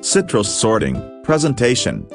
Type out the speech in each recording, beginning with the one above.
Citrus sorting, presentation.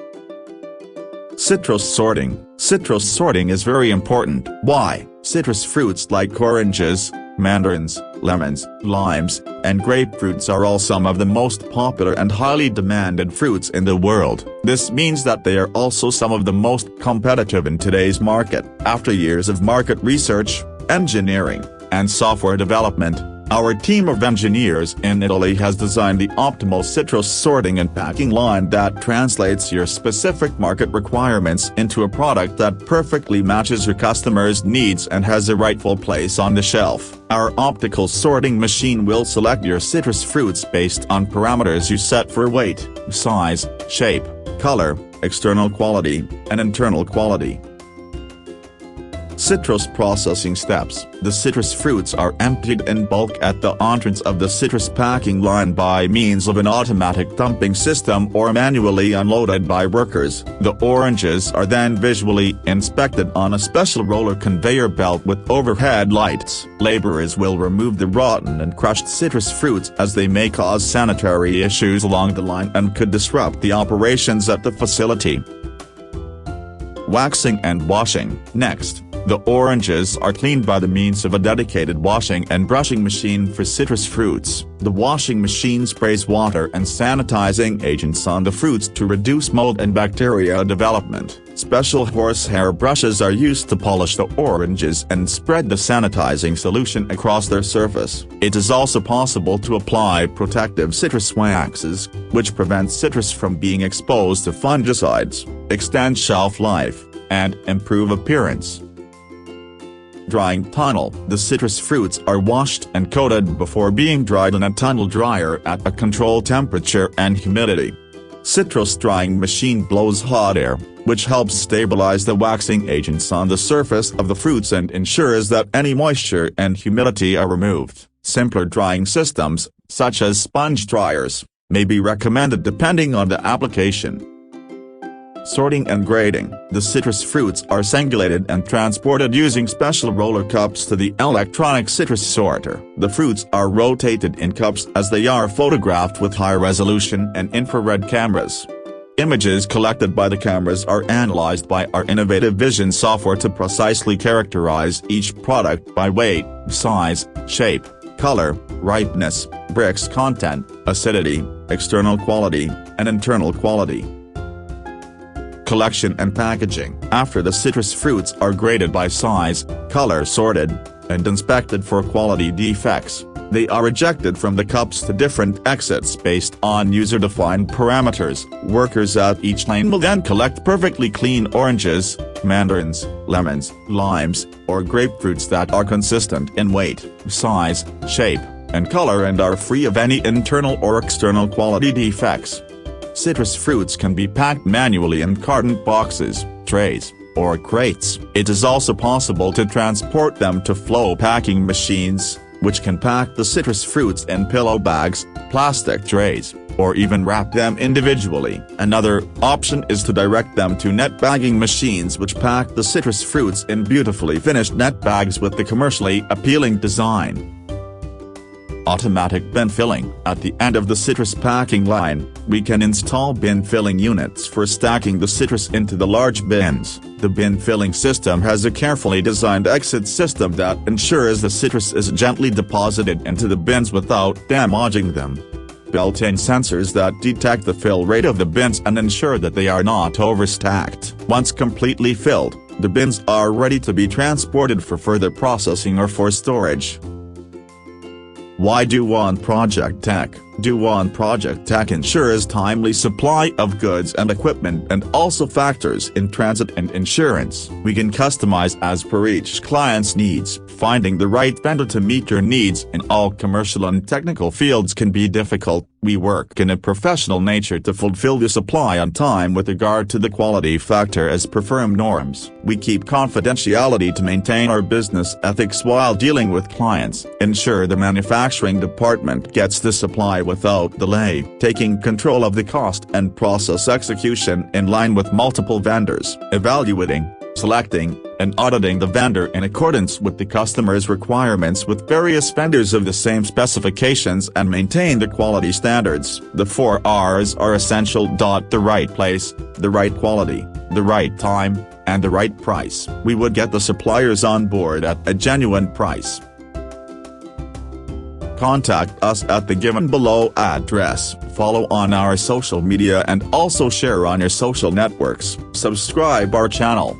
Citrus sorting. Citrus sorting is very important. Why? Citrus fruits like oranges, mandarins, lemons, limes, and grapefruits are all some of the most popular and highly demanded fruits in the world. This means that they are also some of the most competitive in today's market. After years of market research, engineering, and software development, our team of engineers in Italy has designed the optimal citrus sorting and packing line that translates your specific market requirements into a product that perfectly matches your customers' needs and has a rightful place on the shelf. Our optical sorting machine will select your citrus fruits based on parameters you set for weight, size, shape, color, external quality, and internal quality. Citrus processing steps. The citrus fruits are emptied in bulk at the entrance of the citrus packing line by means of an automatic dumping system or manually unloaded by workers. The oranges are then visually inspected on a special roller conveyor belt with overhead lights. Laborers will remove the rotten and crushed citrus fruits as they may cause sanitary issues along the line and could disrupt the operations at the facility. Waxing and washing. Next, the oranges are cleaned by the means of a dedicated washing and brushing machine for citrus fruits. The washing machine sprays water and sanitizing agents on the fruits to reduce mold and bacteria development. Special horsehair brushes are used to polish the oranges and spread the sanitizing solution across their surface. It is also possible to apply protective citrus waxes, which prevent citrus from being exposed to fungicides, extend shelf life, and improve appearance. Drying tunnel. The citrus fruits are washed and coated before being dried in a tunnel dryer at a controlled temperature and humidity. Citrus drying machine blows hot air, which helps stabilize the waxing agents on the surface of the fruits and ensures that any moisture and humidity are removed. Simpler drying systems, such as sponge dryers, may be recommended depending on the application. Sorting and grading. The citrus fruits are singulated and transported using special roller cups to the electronic citrus sorter. The fruits are rotated in cups as they are photographed with high-resolution and infrared cameras. Images collected by the cameras are analyzed by our innovative vision software to precisely characterize each product by weight, size, shape, color, ripeness, Brix content, acidity, external quality, and internal quality. Collection and packaging. After the citrus fruits are graded by size, color sorted, and inspected for quality defects, they are ejected from the cups to different exits based on user-defined parameters. Workers at each lane will then collect perfectly clean oranges, mandarins, lemons, limes, or grapefruits that are consistent in weight, size, shape, and color and are free of any internal or external quality defects. Citrus fruits can be packed manually in carton boxes, trays, or crates. It is also possible to transport them to flow packing machines, which can pack the citrus fruits in pillow bags, plastic trays, or even wrap them individually. Another option is to direct them to net bagging machines which pack the citrus fruits in beautifully finished net bags with the commercially appealing design. Automatic bin filling. At the end of the citrus packing line, we can install bin filling units for stacking the citrus into the large bins. The bin filling system has a carefully designed exit system that ensures the citrus is gently deposited into the bins without damaging them. Built-in sensors that detect the fill rate of the bins and ensure that they are not overstacked. Once completely filled, the bins are ready to be transported for further processing or for storage. Why do One Project Tech? Do One Project Tech ensures timely supply of goods and equipment and also factors in transit and insurance. We can customize as per each client's needs. Finding the right vendor to meet your needs in all commercial and technical fields can be difficult. We work in a professional nature to fulfill the supply on time with regard to the quality factor as per firm norms. We keep confidentiality to maintain our business ethics while dealing with clients. Ensure the manufacturing department gets the supply without delay. Taking control of the cost and process execution in line with multiple vendors. Evaluating, selecting, and auditing the vendor in accordance with the customer's requirements with various vendors of the same specifications and maintain the quality standards. The 4 R's are essential. The right place, the right quality, the right time, and the right price. We would get the suppliers on board at a genuine price. Contact us at the given below address, follow on our social media and also share on your social networks. Subscribe our channel.